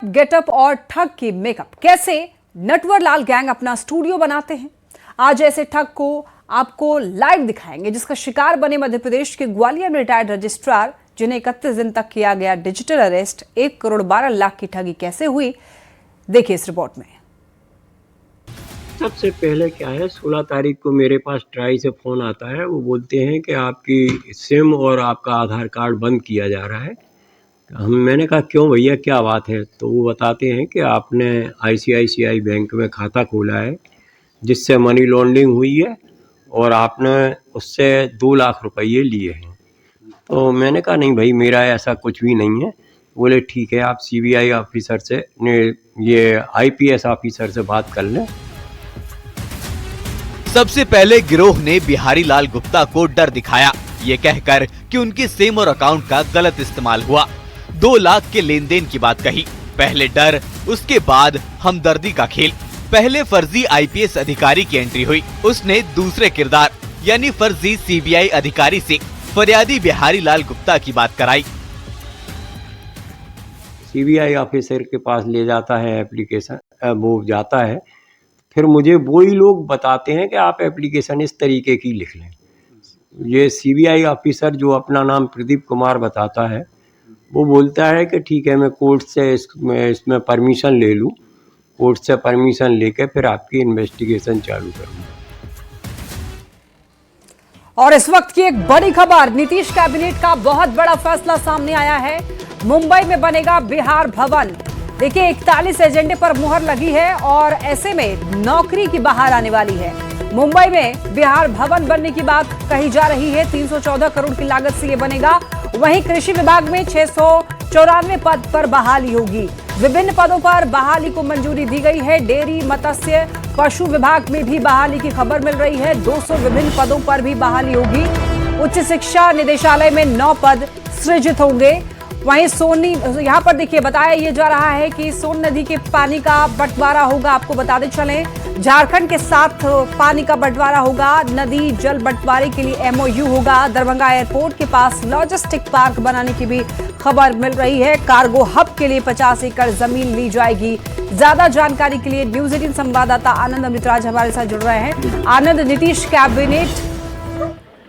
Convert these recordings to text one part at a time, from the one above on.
Getup और ठग की मेकअप, कैसे नटवर लाल गैंग अपना स्टूडियो बनाते हैं। आज ऐसे ठग को आपको लाइव दिखाएंगे जिसका शिकार बने मध्य प्रदेश के ग्वालियर में रिटायर्ड रजिस्ट्रार, जिन्हें 31 दिन तक किया गया डिजिटल अरेस्ट। 1,12,00,000 की ठगी कैसे हुई, देखिए इस रिपोर्ट में। सबसे पहले क्या है, 16 तारीख को मेरे पास ट्राई से फ़ोन आता है। वो बोलते हैं कि आपकी सिम और आपका आधार कार्ड बंद किया जा रहा है। मैंने कहा क्यों भैया, क्या बात है? तो वो बताते हैं कि आपने आईसीआईसीआई बैंक में खाता खोला है जिससे मनी लॉन्ड्रिंग हुई है और आपने उससे 2 लाख रुपये लिए हैं। तो मैंने कहा नहीं भाई, मेरा ऐसा कुछ भी नहीं है। बोले ठीक है, आप सीबीआई ऑफिसर से ये आईपीएस ऑफिसर से बात कर लें। सबसे पहले गिरोह ने बिहारी लाल गुप्ता को डर दिखाया, ये कहकर कि उनकी सिम और अकाउंट का गलत इस्तेमाल हुआ। 2 लाख के लेन देन की बात कही। पहले डर, उसके बाद हमदर्दी का खेल। पहले फर्जी आईपीएस अधिकारी की एंट्री हुई। उसने दूसरे किरदार यानी फर्जी सीबीआई अधिकारी से फरियादी बिहारी लाल गुप्ता की बात कराई। सीबीआई ऑफिसर के पास ले जाता है एप्लीकेशन, वो जाता है, फिर मुझे वही लोग बताते हैं कि आप एप्लीकेशन इस तरीके की लिख लें। ये सीबीआई ऑफिसर जो अपना नाम प्रदीप कुमार बताता है, वो बोलता है कि ठीक है, मैं कोर्ट से इसमें परमिशन ले लूँ, कोर्ट से परमिशन लेके फिर आपकी इन्वेस्टिगेशन चालू करूँगा। और इस वक्त की एक बड़ी खबर, नीतीश कैबिनेट का बहुत बड़ा फैसला सामने आया है। मुंबई में बनेगा बिहार भवन। देखिए, 41 एजेंडे पर मुहर लगी है और ऐसे में नौकरी की बहार आने वाली है। मुंबई में बिहार भवन बनने की बात कही जा रही है। 314 करोड़ की लागत से ये बनेगा। वहीं कृषि विभाग में 694 पद पर बहाली होगी। विभिन्न पदों पर बहाली को मंजूरी दी गई है। डेयरी, मत्स्य, पशु विभाग में भी बहाली की खबर मिल रही है। 200 विभिन्न पदों पर भी बहाली होगी। उच्च शिक्षा निदेशालय में 9 पद सृजित होंगे। वहीं सोनी, यहाँ पर देखिए बताया ये जा रहा है कि सोन नदी के पानी का बंटवारा होगा। आपको बताते चलें, झारखंड के साथ पानी का बंटवारा होगा। नदी जल बंटवारे के लिए एमओयू होगा। दरभंगा एयरपोर्ट के पास लॉजिस्टिक पार्क बनाने की भी खबर मिल रही है। कार्गो हब के लिए 50 एकड़ जमीन ली जाएगी। ज्यादा जानकारी के लिए न्यूज 18 संवाददाता आनंद अमृतराज हमारे साथ जुड़ रहे हैं। आनंद, नीतीश कैबिनेट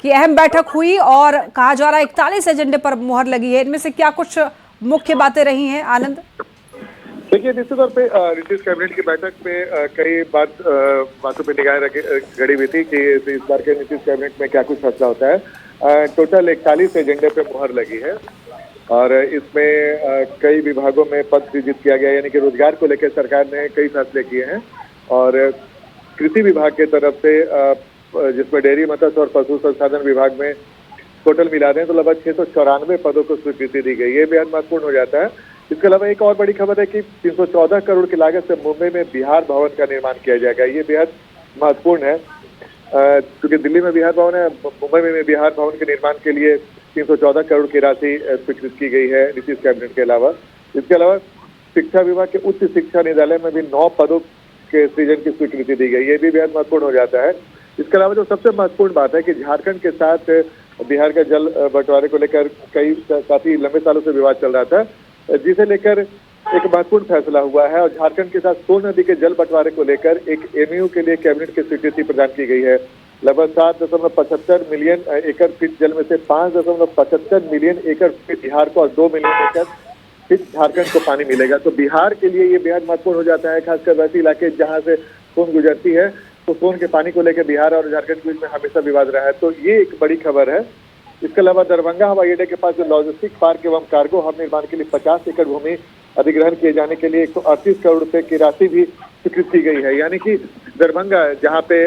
की अहम बैठक हुई और कहा जा रहा है 41 एजेंडे पर मुहर लगी है। इनमें से क्या कुछ मुख्य बातें रही हैं आनंद? देखिए, निश्चित तौर पे नीतीश कैबिनेट की बैठक में कई बातों पे निगाह गड़ी हुई थी कि इस बार के नीतीश कैबिनेट में क्या कुछ फैसला होता है। टोटल 41 एजेंडे पे मुहर लगी है और इसमें कई विभागों में पद सृजित किया गया, यानी कि रोजगार को लेकर सरकार ने कई फैसले किए हैं। और कृषि विभाग के तरफ से जिसमें डेयरी, मत्स्य और पशु संसाधन विभाग में टोटल मिला दें तो लगभग 694 पदों को स्वीकृति दी गई। ये बेहद महत्वपूर्ण हो जाता है। इसके अलावा एक और बड़ी खबर है कि 314 करोड़ की लागत से मुंबई में बिहार भवन का निर्माण किया जाएगा। ये बेहद महत्वपूर्ण है क्योंकि दिल्ली में बिहार भवन है, मुंबई में बिहार भवन के निर्माण के लिए 314 करोड़ की राशि स्वीकृत की गई है नीतीश कैबिनेट के अलावा। इसके अलावा शिक्षा विभाग के उच्च शिक्षा निदेशालय में भी 9 पदों के सृजन की स्वीकृति दी गई। ये भी बेहद महत्वपूर्ण हो जाता है। इसके अलावा जो सबसे महत्वपूर्ण बात है कि झारखंड के साथ बिहार का जल बंटवारे को लेकर काफी लंबे सालों से विवाद चल रहा था, जिसे लेकर एक महत्वपूर्ण फैसला हुआ है। और झारखंड के साथ सोन नदी के जल बंटवारे को लेकर एक एमयू के लिए कैबिनेट की स्वीकृति प्रदान की गई है। लगभग 7.75 मिलियन एकड़ फीट जल में से 5.75 मिलियन एकड़ फीट बिहार को और 2 मिलियन एकड़ फीट झारखंड को पानी मिलेगा। तो बिहार के लिए ये बेहद महत्वपूर्ण हो जाता है, खासकर वैसे इलाके जहाँ से सोन गुजरती है। तो सोन के पानी को लेकर बिहार और झारखंड के बीच में हमेशा विवाद रहा है। तो ये एक बड़ी खबर है। इसके अलावा दरभंगा हवाई अड्डे के पास जो लॉजिस्टिक पार्क एवं कार्गो हब निर्माण के लिए 50 एकड़ भूमि अधिग्रहण किए जाने के लिए 138 करोड़ रुपए की राशि भी स्वीकृत की गई है। यानी कि दरभंगा, जहाँ पे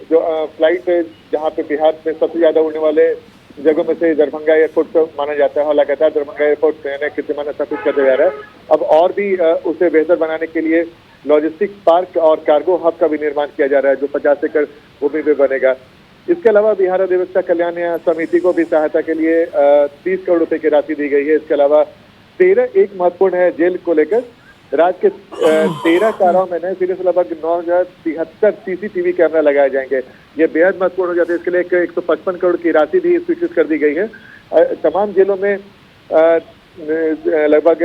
जो फ्लाइट जहाँ पे बिहार में सबसे ज्यादा उड़ने वाले जगहों में से दरभंगा एयरपोर्ट को माना जाता है और लगातार दरभंगा एयरपोर्ट नया कीर्तिमान स्थापित करते जा रहा है। अब और भी उसे बेहतर बनाने के लिए लॉजिस्टिक पार्क और कार्गो हब का भी निर्माण किया जा रहा है जो 50 एकड़ भूमि पे बनेगा। इसके अलावा बिहार अधिवक्ता कल्याण समिति को भी सहायता के लिए 30 करोड़ रुपए की राशि दी गई है। इसके अलावा 13 एक महत्वपूर्ण है जेल को लेकर। राज्य के 13 काराओं में नए सिरे से लगभग 9,073 सीसीटीवी कैमरा लगाए जाएंगे। ये बेहद महत्वपूर्ण हो जाता है। इसके लिए 155 करोड़ की राशि भी स्वीकृत कर दी गई है। तमाम जेलों में लगभग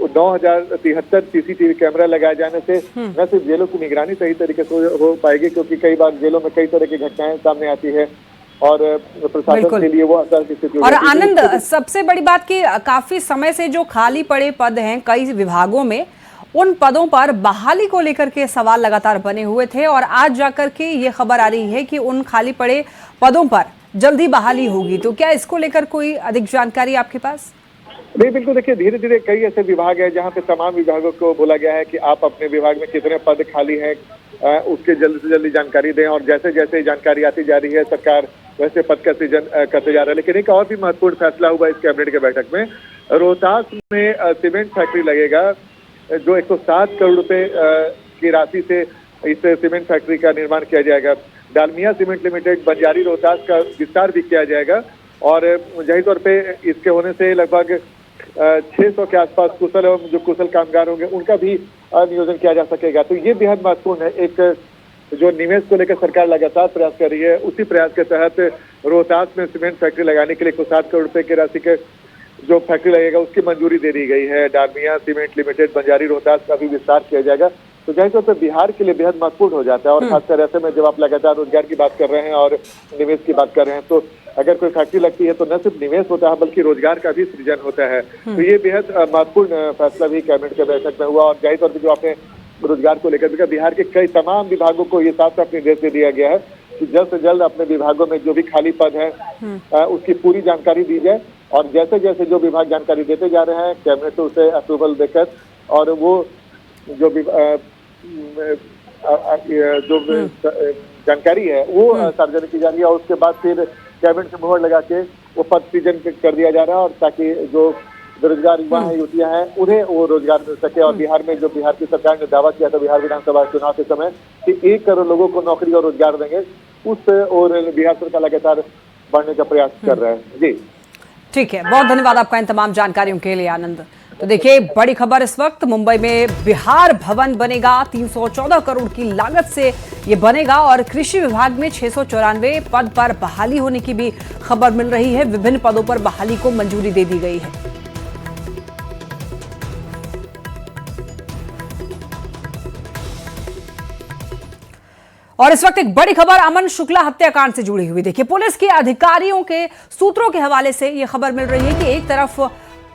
9,073 सीसीटीवी कैमरा लगाए जाने से न सिर्फ जेलों की निगरानी सही तरीके से हो पाएगी, क्योंकि कई बार जेलों में कई तरह की घटनाएं सामने आती है और प्रशासन के लिए वो असर की स्थिति। और आनंद, सबसे बड़ी बात कि काफी समय से जो खाली पड़े पद हैं कई विभागों में, उन पदों पर बहाली को लेकर के सवाल लगातार बने हुए थे और आज जाकर के ये खबर आ रही है कि उन खाली पड़े पदों पर जल्दी बहाली होगी। तो क्या इसको लेकर कोई अधिक जानकारी आपके पास? नहीं, बिल्कुल। देखिए, धीरे धीरे कई ऐसे विभाग हैं जहाँ पे तमाम विभागों को बोला गया है कि आप अपने विभाग में कितने पद खाली हैं उसके जल्दी से जल्दी जानकारी दें, और जैसे जैसे जानकारी आती जा रही है सरकार वैसे पद का सृजन करते जा रहा है। लेकिन एक और भी महत्वपूर्ण फैसला हुआ इस कैबिनेट की बैठक में। रोहतास में सीमेंट फैक्ट्री लगेगा, जो 107 करोड़ रुपए की राशि से इस सीमेंट फैक्ट्री का निर्माण किया जाएगा। डालमिया सीमेंट लिमिटेड बंजारी रोहतास का विस्तार भी किया जाएगा और जाहिर तौर पे इसके होने से लगभग 600 के आसपास कुशल एवं जो कुशल कामगार होंगे उनका भी नियोजन किया जा सकेगा। तो ये बेहद महत्वपूर्ण है। एक जो निवेश को लेकर सरकार लगातार प्रयास कर रही है, उसी प्रयास के तहत रोहतास में सीमेंट फैक्ट्री लगाने के लिए 107 करोड़ रुपए की राशि के जो फैक्ट्री लगेगा उसकी मंजूरी दे दी गई है। डालमिया सीमेंट लिमिटेड बंजारी रोहतास का भी विस्तार किया जाएगा। तो जाहिर तौर पर बिहार के लिए बेहद महत्वपूर्ण हो जाता है और खासकर ऐसे में जब आप लगातार रोजगार की बात कर रहे हैं और निवेश की बात कर रहे हैं, तो अगर कोई फैक्ट्री लगती है तो न सिर्फ निवेश होता है बल्कि रोजगार का भी सृजन होता है। तो ये बेहद महत्वपूर्ण फैसला भी कैबिनेट के बैठक में हुआ और जाहिर तौर पर जो आपने रोजगार को लेकर भी बिहार के कई तमाम विभागों को ये साफ साफ निर्देश दे दिया गया है कि जल्द से जल्द अपने विभागों में जो भी खाली पद है उसकी पूरी जानकारी दी जाए और जैसे जैसे जो विभाग जानकारी देते जा रहे हैं कैबिनेट से उसे अप्रूवल देकर और वो जो जानकारी है वो सार्वजनिक की जा रही है और उसके बाद फिर कैबिनेट से मोहर लगा के वो पद सृजन कर दिया जा रहा है और ताकि जो बेरोजगार युवा है युवतियां हैं उन्हें वो रोजगार मिल सके। और बिहार में जो बिहार की सरकार ने दावा किया था बिहार विधानसभा चुनाव के समय कि 1 करोड़ लोगों को नौकरी और रोजगार देंगे, उस और बिहार सरकार लगातार बढ़ने का प्रयास कर रहा है। जी ठीक है, बहुत धन्यवाद आपका इन तमाम जानकारियों के लिए आनंद। तो देखिए, बड़ी खबर इस वक्त मुंबई में बिहार भवन बनेगा, 314 करोड़ की लागत से ये बनेगा और कृषि विभाग में 694 पद पर बहाली होने की भी खबर मिल रही है। विभिन्न पदों पर बहाली को मंजूरी दे दी गई है। और इस वक्त एक बड़ी खबर अमन शुक्ला हत्याकांड से जुड़ी हुई। देखिए, पुलिस के अधिकारियों के सूत्रों के हवाले से यह खबर मिल रही है कि एक तरफ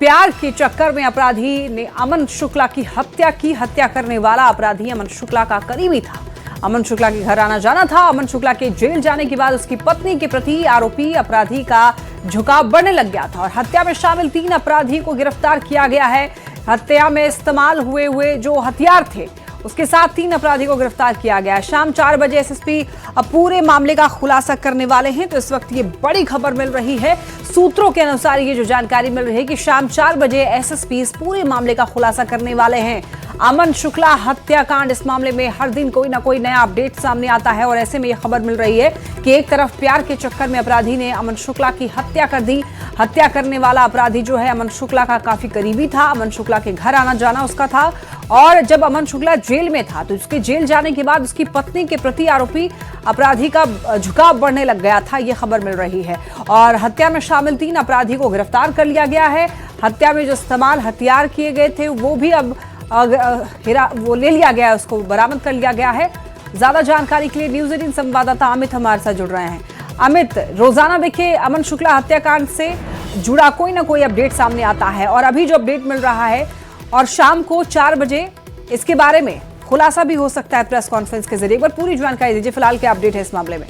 प्यार के चक्कर में अपराधी ने अमन शुक्ला की हत्या की। हत्या करने वाला अपराधी अमन शुक्ला का करीबी था। अमन शुक्ला के घर आना जाना था। अमन शुक्ला के जेल जाने के बाद उसकी पत्नी के प्रति आरोपी अपराधी का झुकाव बढ़ने लग गया था और हत्या में शामिल 3 अपराधी को गिरफ्तार किया गया है। हत्या में इस्तेमाल हुए जो हथियार थे उसके साथ 3 अपराधी को गिरफ्तार किया गया। शाम 4 बजे एसएसपी अब पूरे मामले का खुलासा करने वाले हैं। तो इस वक्त ये बड़ी खबर मिल रही है, सूत्रों के अनुसार ये जो जानकारी मिल रही है कि शाम 4 बजे एसएसपी इस पूरे मामले का खुलासा करने वाले हैं। अमन शुक्ला हत्याकांड, इस मामले में हर दिन कोई ना कोई नया अपडेट सामने आता है और ऐसे में यह खबर मिल रही है कि एक तरफ प्यार के चक्कर में अपराधी ने अमन शुक्ला की हत्या कर दी। हत्या करने वाला अपराधी जो है अमन शुक्ला का काफी करीबी था। अमन शुक्ला के घर आना जाना उसका था और जब अमन शुक्ला जेल में था तो उसके जेल जाने के बाद उसकी पत्नी के प्रति आरोपी अपराधी का झुकाव बढ़ने लग गया था, यह खबर मिल रही है। और हत्या में शामिल 3 अपराधी को गिरफ्तार कर लिया गया है। हत्या में जो इस्तेमाल हथियार किए गए थे वो भी अब वो ले लिया गया है, उसको बरामद कर लिया गया है। ज्यादा जानकारी के लिए न्यूज़ 18 संवाददाता अमित हमारे साथ जुड़ रहे हैं। अमित, रोजाना देखिए अमन शुक्ला हत्याकांड से जुड़ा कोई ना कोई अपडेट सामने आता है और अभी जो अपडेट मिल रहा है और शाम को 4 बजे इसके बारे में खुलासा भी हो सकता है प्रेस कॉन्फ्रेंस के जरिए। एक बार पूरी जानकारी दीजिए, फिलहाल क्या अपडेट है इस मामले में?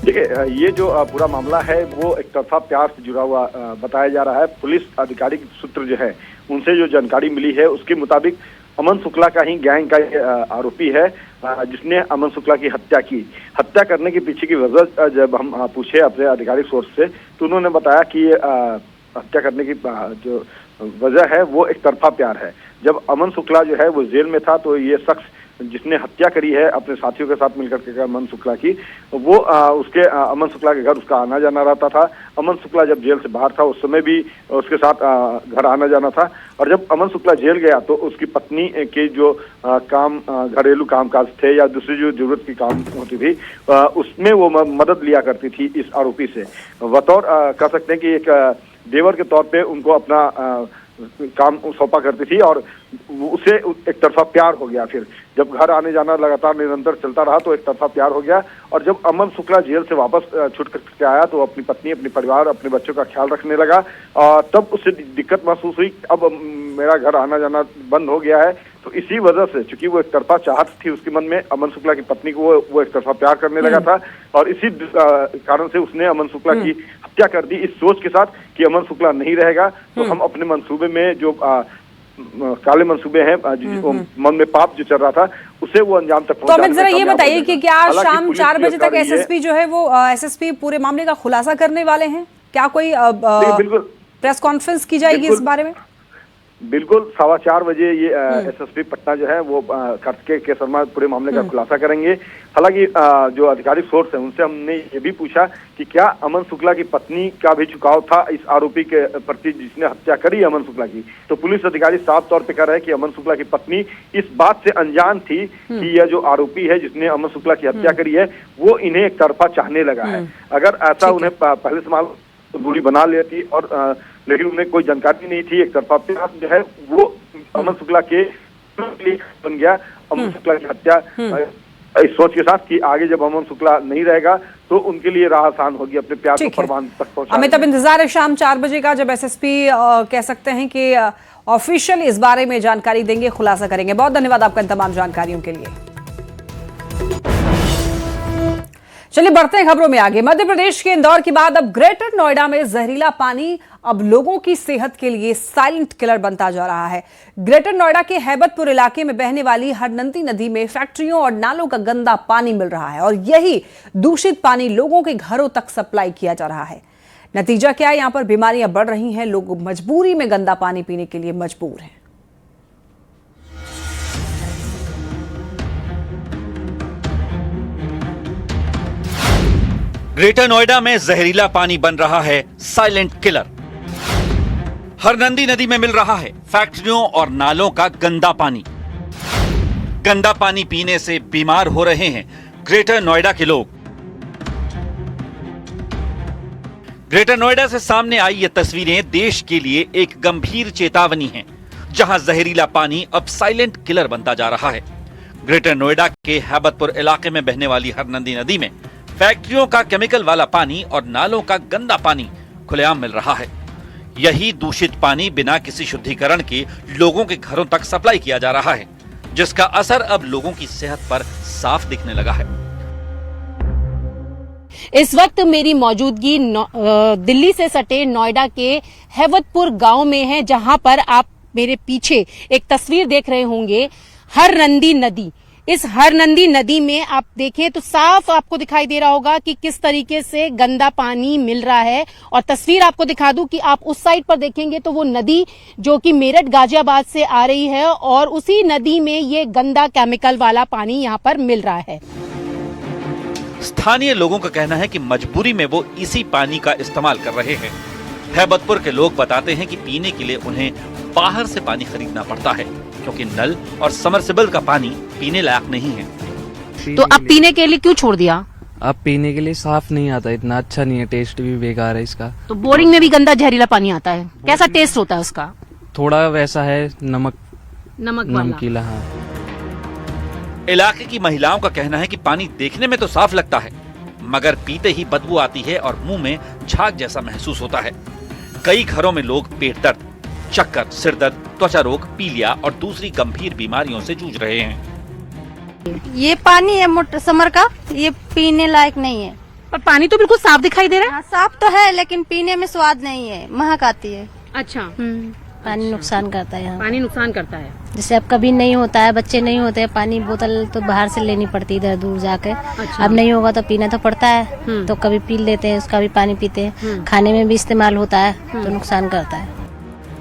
देखिए, ये जो पूरा मामला है वो एक तरफा प्यार से जुड़ा हुआ बताया जा रहा है। पुलिस आधिकारिक सूत्र जो है उनसे जो जानकारी मिली है उसके मुताबिक अमन शुक्ला का ही गैंग का आरोपी है जिसने अमन शुक्ला की हत्या की। हत्या करने के पीछे की वजह जब हम पूछे अपने आधिकारिक सोर्स से तो उन्होंने बताया कि हत्या करने की जो वजह है वो एक तरफा प्यार है। जब अमन शुक्ला जो है वो जेल में था तो ये शख्स जिसने हत्या करी है अपने साथियों के साथ मिलकर के अमन शुक्ला की, वो उसके अमन शुक्ला के घर उसका आना जाना रहता था। अमन शुक्ला जब जेल से बाहर था उस समय भी उसके साथ घर आना जाना था और जब अमन शुक्ला जेल गया तो उसकी पत्नी के जो काम घरेलू कामकाज थे या दूसरी जो जरूरत की काम होती थी उसमें वो मदद लिया करती थी इस आरोपी से। बतौर कह सकते हैं कि एक देवर के तौर पे उनको अपना काम सौंपा करती थी और उसे एक तरफा प्यार हो गया। फिर जब घर आने जाना लगातार निरंतर चलता रहा तो एक तरफा प्यार हो गया। और जब अमन शुक्ला जेल से वापस छूट करके आया तो अपनी पत्नी, अपने परिवार, अपने बच्चों का ख्याल रखने लगा। तब उसे दिक्कत महसूस हुई, अब मेरा घर आना जाना बंद हो गया है। तो इसी वजह से, चूंकि वो एक तरफा चाहत थी उसके मन में, अमन शुक्ला की पत्नी को वो एक तरफा प्यार करने लगा था और इसी कारण से उसने अमन शुक्ला की हत्या कर दी, इस सोच के साथ कि अमन शुक्ला नहीं रहेगा तो हम अपने मंसूबे में जो काले मंसूबे हैं, मन में पाप जो चल रहा था उसे वो अंजाम तक तो अमित जरा ये बताइए कि क्या शाम 4 बजे तक एसएसपी जो है वो एसएसपी पूरे मामले का खुलासा करने वाले हैं? क्या कोई प्रेस कॉन्फ्रेंस की जाएगी इस बारे में? बिल्कुल 4:15 बजे ये एसएसपी पटना जो है वो कार्तिकेय के शर्मा पूरे मामले का खुलासा करेंगे। हालांकि जो आधिकारिक सोर्स है उनसे हमने ये भी पूछा कि क्या अमन शुक्ला की पत्नी का भी झुकाव था इस आरोपी के प्रति जिसने हत्या करी अमन शुक्ला की। तो पुलिस अधिकारी साफ तौर पे कह रहे हैं कि अमन शुक्ला की पत्नी इस बात से अनजान थी कि यह जो आरोपी है जिसने अमन शुक्ला की हत्या करी है वो इन्हें एक तरफा चाहने लगा है। अगर ऐसा उन्हें पहले से मालूम दूरी बना लेती और लेकिन उन्हें कोई जानकारी नहीं थी, एक तरफा प्यार जो है वो अमन शुक्ला के बन गया। अमन शुक्ला की हत्या इस सोच के साथ कि आगे जब अमन शुक्ला नहीं रहेगा तो उनके लिए राह आसान होगी अपने प्यार को परवान तक पहुंचाने। अमित, अब इंतजार है शाम 4 बजे का जब एसएसपी कह सकते हैं कि ऑफिशियल इस बारे में जानकारी देंगे, खुलासा करेंगे। बहुत धन्यवाद आपका इन तमाम जानकारियों के लिए। चलिए बढ़ते हैं खबरों में आगे। मध्य प्रदेश के इंदौर के बाद अब ग्रेटर नोएडा में जहरीला पानी अब लोगों की सेहत के लिए साइलेंट किलर बनता जा रहा है। ग्रेटर नोएडा के हैबतपुर इलाके में बहने वाली हरनंदी नदी में फैक्ट्रियों और नालों का गंदा पानी मिल रहा है और यही दूषित पानी लोगों के घरों तक सप्लाई किया जा रहा है। नतीजा क्या है? यहां पर बीमारियां बढ़ रही हैं, लोग मजबूरी में गंदा पानी पीने के लिए मजबूर हैं। ग्रेटर नोएडा में जहरीला पानी बन रहा है साइलेंट किलर। हरनंदी नदी में मिल रहा है फैक्ट्रियों और नालों का गंदा पानी। गंदा पानी पीने से बीमार हो रहे हैं ग्रेटर नोएडा के लोग। ग्रेटर नोएडा से सामने आई ये तस्वीरें देश के लिए एक गंभीर चेतावनी हैं, जहां जहरीला पानी अब साइलेंट किलर बनता जा रहा है। ग्रेटर नोएडा के हैबतपुर इलाके में बहने वाली हरनंदी नदी में फैक्ट्रियों का केमिकल वाला पानी और नालों का गंदा पानी खुलेआम मिल रहा है। यही दूषित पानी बिना किसी शुद्धिकरण के लोगों के घरों तक सप्लाई किया जा रहा है, जिसका असर अब लोगों की सेहत पर साफ दिखने लगा है। इस वक्त मेरी मौजूदगी दिल्ली से सटे नोएडा के हैबतपुर गांव में है, जहां पर आप मेरे पीछे एक तस्वीर देख रहे होंगे हरनंदी नदी। इस हरनंदी नदी में आप देखें तो साफ आपको दिखाई दे रहा होगा कि किस तरीके से गंदा पानी मिल रहा है। और तस्वीर आपको दिखा दूं कि आप उस साइड पर देखेंगे तो वो नदी जो कि मेरठ गाजियाबाद से आ रही है और उसी नदी में ये गंदा केमिकल वाला पानी यहाँ पर मिल रहा है। स्थानीय लोगों का कहना है कि मजबूरी में वो इसी पानी का इस्तेमाल कर रहे हैं। हैबतपुर के लोग बताते हैं कि पीने के लिए उन्हें बाहर से पानी खरीदना पड़ता है, क्योंकि नल और समरसेबल का पानी पीने लायक नहीं है। तो अब पीने के लिए क्यों छोड़ दिया? अब पीने के लिए साफ नहीं आता, इतना अच्छा नहीं है, टेस्ट भी बेकार है इसका। तो बोरिंग में भी गंदा जहरीला पानी आता है, कैसा टेस्ट होता है उसका? थोड़ा वैसा है, नमकीला। हाँ। इलाके की महिलाओं का कहना है कि पानी देखने में तो साफ लगता है, मगर पीते ही बदबू आती है और मुंह में झाग जैसा महसूस होता है। कई घरों में लोग पेट दर्द, चक्कर, सिर दर्द, त्वचा रोग, पीलिया और दूसरी गंभीर बीमारियों से जूझ रहे हैं। ये पानी है समर का, ये पीने लायक नहीं है। पर पानी तो बिल्कुल साफ दिखाई दे रहा है। साफ तो है लेकिन पीने में स्वाद नहीं है, महक आती है। अच्छा। पानी नुकसान करता है यहाँ। पानी नुकसान करता है। जैसे अब कभी नहीं होता है, बच्चे नहीं होते हैं, पानी बोतल तो बाहर से लेनी पड़ती है इधर दूर जाके। अच्छा। अब नहीं होगा तो पीना तो पड़ता है, तो कभी पी लेते हैं, उसका भी पानी पीते हैं। खाने में भी इस्तेमाल होता है तो नुकसान करता है।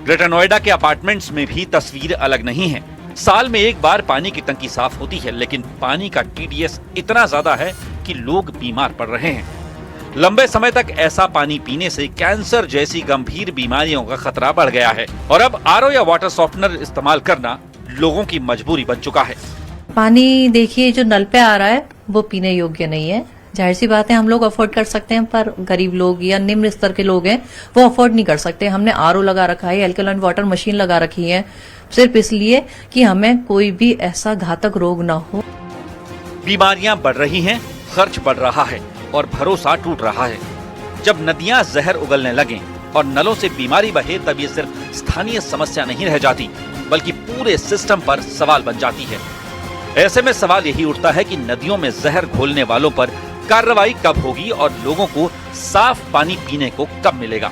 ग्रेटर नोएडा के अपार्टमेंट्स में भी तस्वीर अलग नहीं है। साल में एक बार पानी की टंकी साफ होती है, लेकिन पानी का टीडीएस इतना ज्यादा है कि लोग बीमार पड़ रहे हैं। लंबे समय तक ऐसा पानी पीने से कैंसर जैसी गंभीर बीमारियों का खतरा बढ़ गया है और अब आरओ या वाटर सॉफ्टनर इस्तेमाल करना लोगों की मजबूरी बन चुका है। पानी देखिए जो नल पे आ रहा है वो पीने योग्य नहीं है, जाहिर सी बात है हम लोग अफोर्ड कर सकते हैं, पर गरीब लोग या निम्न स्तर के लोग हैं वो अफोर्ड नहीं कर सकते। हमने आरओ लगा रखा है, एल्कलाइन वाटर मशीन लगा रखी है, सिर्फ इसलिए कि हमें कोई भी ऐसा घातक रोग ना हो। बीमारियां बढ़ रही हैं, खर्च बढ़ रहा है और भरोसा टूट रहा है। जब नदियां जहर उगलने लगें और नलों से बीमारी बहे, तब ये सिर्फ स्थानीय समस्या नहीं रह जाती, बल्कि पूरे सिस्टम पर सवाल बन जाती है। ऐसे में सवाल यही उठता है कि नदियों में जहर घोलने वालों पर कार्रवाई कब होगी और लोगों को साफ पानी पीने को कब मिलेगा।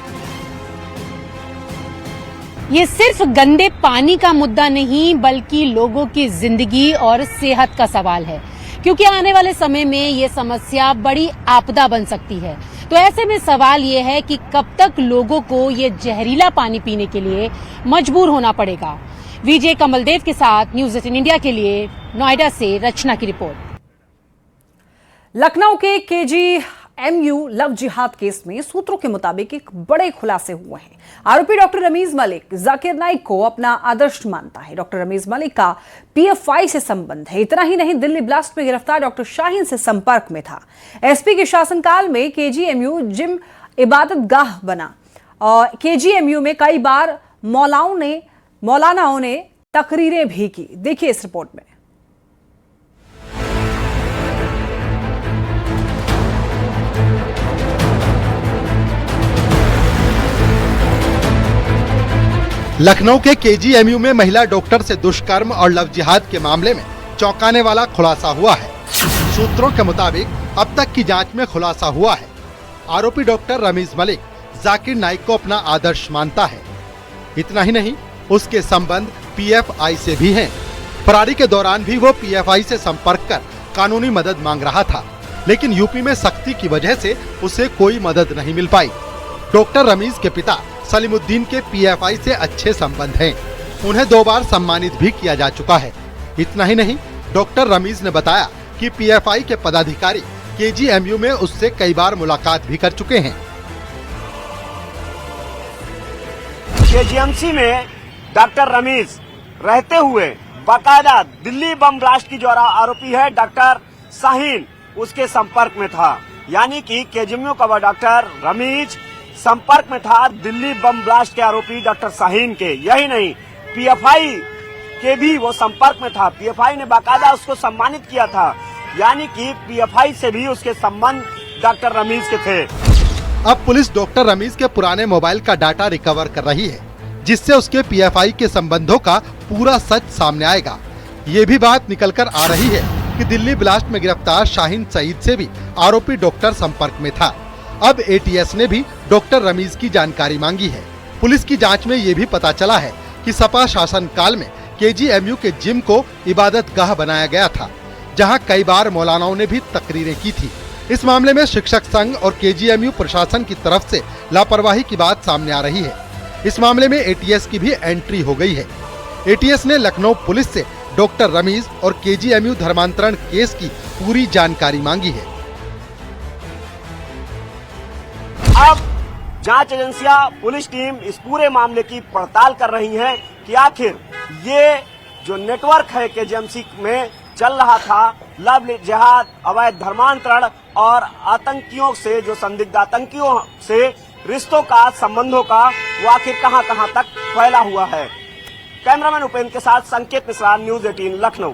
ये सिर्फ गंदे पानी का मुद्दा नहीं, बल्कि लोगों की जिंदगी और सेहत का सवाल है, क्योंकि आने वाले समय में ये समस्या बड़ी आपदा बन सकती है। तो ऐसे में सवाल ये है कि कब तक लोगों को ये जहरीला पानी पीने के लिए मजबूर होना पड़ेगा। विजय कमलदेव के साथ न्यूज़ 18 इंडिया के लिए नोएडा से रचना की रिपोर्ट। लखनऊ के KGMU लव जिहाद केस में सूत्रों के मुताबिक एक बड़े खुलासे हुए हैं। आरोपी डॉक्टर रमीज मलिक जाकिर नाइक को अपना आदर्श मानता है। डॉक्टर रमीज मलिक का PFI से संबंध है। इतना ही नहीं, दिल्ली ब्लास्ट में गिरफ्तार डॉक्टर शाहीन से संपर्क में था। SP के शासनकाल में KGMU जिम इबादत गाह बना और KGMU में कई बार मौलानाओं ने तकरीरें भी की। देखिए इस रिपोर्ट में। लखनऊ के KGMU में महिला डॉक्टर से दुष्कर्म और लव जिहाद के मामले में चौंकाने वाला खुलासा हुआ है। सूत्रों के मुताबिक अब तक की जांच में खुलासा हुआ है, आरोपी डॉक्टर रमीज मलिक जाकिर नाइक को अपना आदर्श मानता है। इतना ही नहीं, उसके संबंध PFI से भी हैं। फरारी के दौरान भी वो PFI से संपर्क कर कानूनी मदद मांग रहा था, लेकिन यूपी में सख्ती की वजह से उसे कोई मदद नहीं मिल पाई। डॉक्टर रमीज के पिता सलीमुद्दीन के PFI से अच्छे संबंध हैं। उन्हें 2 बार सम्मानित भी किया जा चुका है। इतना ही नहीं, डॉक्टर रमीज ने बताया कि PFI के पदाधिकारी KGMU में उससे कई बार मुलाकात भी कर चुके हैं। KGMC में डॉक्टर रमीज रहते हुए बाकायदा दिल्ली बम ब्लास्ट की जो आरोपी है डॉक्टर शाहीन, उसके संपर्क में था। यानी कि KGMU का डॉक्टर रमीज संपर्क में था दिल्ली बम ब्लास्ट के आरोपी डॉक्टर शाहीन के। यही नहीं, PFI के भी वो संपर्क में था। PFI ने बाकायदा उसको सम्मानित किया था। यानी कि PFI से भी उसके संबंध डॉक्टर रमीज के थे। अब पुलिस डॉक्टर रमीज के पुराने मोबाइल का डाटा रिकवर कर रही है, जिससे उसके PFI के संबंधों का पूरा सच सामने आएगा। ये भी बात निकल कर आ रही है कि दिल्ली ब्लास्ट में गिरफ्तार शाहीन सईद से भी आरोपी डॉक्टर संपर्क में था। अब ATS ने भी डॉक्टर रमीज की जानकारी मांगी है। पुलिस की जांच में ये भी पता चला है कि सपा शासन काल में KGMU के जिम को इबादत गाह बनाया गया था, जहां कई बार मौलानाओं ने भी तकरीरें की थी। इस मामले में शिक्षक संघ और KGMU प्रशासन की तरफ से लापरवाही की बात सामने आ रही है। इस मामले में ATS की भी एंट्री हो गई है। ATS ने लखनऊ पुलिस से डॉक्टर रमीज और KGMU धर्मांतरण केस की पूरी जानकारी मांगी है। अब जांच एजेंसियां, पुलिस टीम इस पूरे मामले की पड़ताल कर रही हैं कि आखिर ये जो नेटवर्क है KGMC में चल रहा था, लव जिहाद, अवैध धर्मांतरण और आतंकियों से, जो संदिग्ध आतंकियों से रिश्तों का, संबंधों का, वो आखिर कहां तक फैला हुआ है। कैमरामैन उपेंद्र के साथ संकेत मिश्रा, न्यूज़ 18 लखनऊ।